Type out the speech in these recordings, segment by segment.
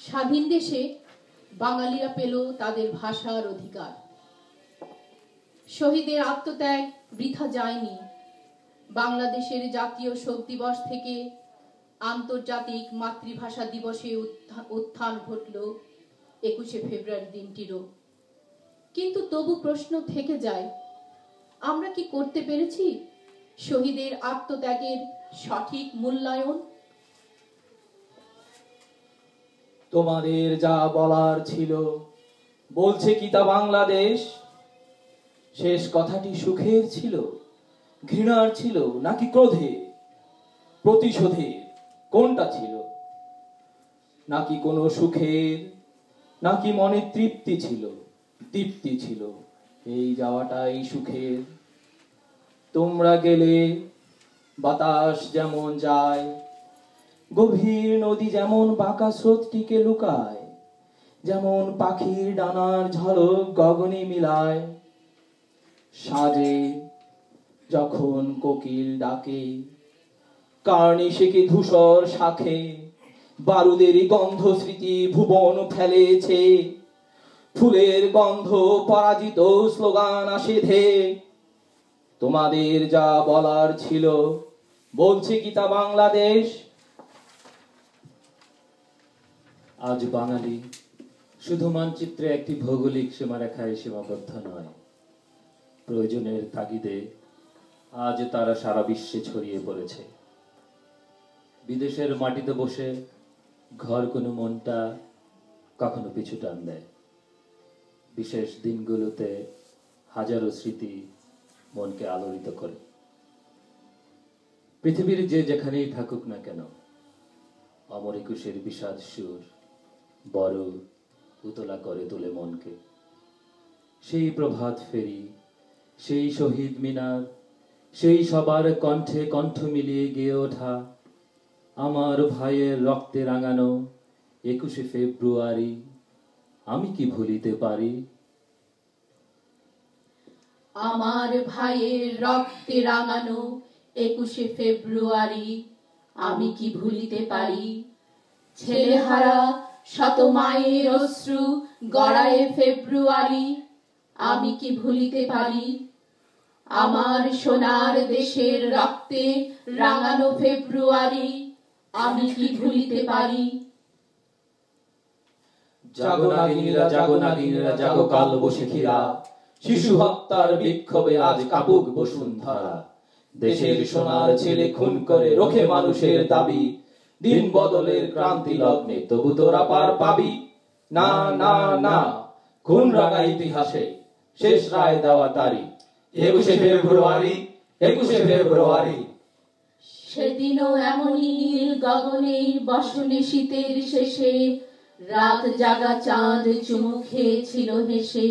স্বাধীন দেশে বাঙালিরা পেল তাদের ভাষার অধিকার। শহীদের আত্মত্যাগ বৃথা যায়নি। বাংলাদেশের জাতীয় শোক দিবস থেকে আন্তর্জাতিক মাতৃভাষা দিবসে উত্থান ঘটল 21শে ফেব্রুয়ারি দিনটিরও। কিন্তু তবু প্রশ্ন থেকে যায়, আমরা কি করতে পেরেছি শহীদের আত্মত্যাগের সঠিক মূল্যায়ন? তোমাদের যা বলার ছিল বলছে কি তা বাংলাদেশ? শেষ কথাটি সুখের ছিল, ঘৃণার ছিল নাকি ক্রোধে, প্রতিশোধে? কোনটা ছিল? নাকি কোনো সুখের, নাকি মনে তৃপ্তি ছিল, দীপ্তি ছিল? এই যাওয়াটাই সুখের। তোমরা গেলে বাতাস যেমন যায়, গভীর নদী যেমন বাঁকা স্রোতটিকে লুকায়, যেমন পাখির ডানার ঝলক গগনে মিলায়, সাজে যখন কোকিল ডাকে, কার্নিশেকে ধূসর শাখে বারুদেরই গন্ধ স্মৃতি ভুবন ফেলেছে, ফুলের গন্ধ পরাজিত স্লোগান আসে ধে। তোমাদের যা বলার ছিল বলছে কি তা বাংলাদেশ? আজ বাঙালি শুধু মানচিত্রে একটি ভৌগোলিক সীমারেখায় সীমাবদ্ধ নয়, প্রয়োজনের তাগিদে আজ তারা সারা বিশ্বে ছড়িয়ে পড়েছে। বিদেশের মাটিতে বসে ঘর কোনো মনটা কখনো পিছু টান দেয়। বিশেষ দিনগুলোতে হাজারো স্মৃতি মনকে আলোড়িত করে। পৃথিবীর যে যেখানেই থাকুক না কেন, অমর একুশের বিষাদ সুর বড় উতলা করে তোলে মনকে। সেই প্রভাত ফেরি, সেই শহীদ মিনার, সেই সবার কণ্ঠে কণ্ঠ মিলিয়ে গেয়ে ওঠা আমার ভাইয়ের রক্তে রাঙানো 21শে ফেব্রুয়ারি আমি কি ভুলিতে পারি? আমার ভাইয়ের রক্তে রাঙানো 21শে ফেব্রুয়ারি আমি কি ভুলিতে পারি? ছেলেহারা শত মায়ের অশ্রু গড়ায় ফেব্রুয়ারি আমি কি ভুলিতে পারি? আমার সোনার দেশের রক্তে রাঙানো ফেব্রুয়ারি আমি কি ভুলিতে পারি? জাগো নাগিনীরা, জাগো নাগিনীরা, জাগো কাল বৈশাখীরা, শিশু হত্যার বিক্ষোভে আজ কাপুক বসুন্ধরা। দেশের সোনার ছেলে খুন করে রোখে মানুষের দাবি, দিন বদলের ক্রান্তি লগ্নে তবু তোরা পার পাবি না। না না, খুন রাঙা ইতিহাসে শেষ রায় দেওয়া তারিখ 21শে ফেব্রুয়ারি, 21শে ফেব্রুয়ারি। সেদিনও এমনই নীল গগনে বসনে শীতের শেষে রাত জাগা চাঁদ চুমু খেয়েছিল হেসে।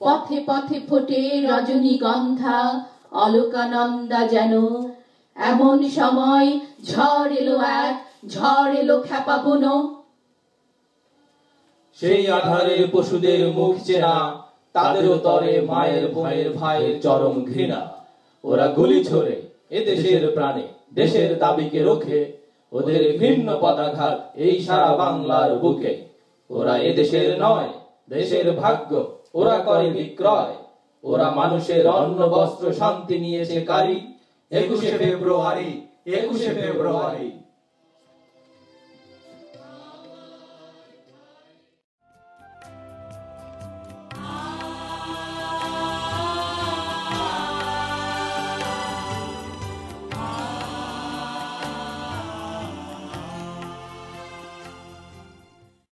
পথে পথে ফোটে রজনীগন্ধা অলকানন্দা যেন। এমন সময় ঝড় এলো, এক ঝড় এলো খেপা বুনো। সেই আধারের পশুদের মুখ চেনা, তাদেরও তরে মায়ের ভাইয়ের ভাইয়ের চরম ঘৃণা। ওরা গুলি ছোড়ে এ দেশের প্রাণে, দেশের দাবিকে রোখে। ওদের ঘৃণ্য পদাঘাত এই সারা বাংলার বুকে। ওরা এ দেশের নয়, দেশের ভাগ্য ওরা করে বিক্রয়। ওরা মানুষের অন্ন বস্ত্র শান্তি নিয়েছে কারি 21শে ফেব্রুয়ারি, 21শে ফেব্রুয়ারি।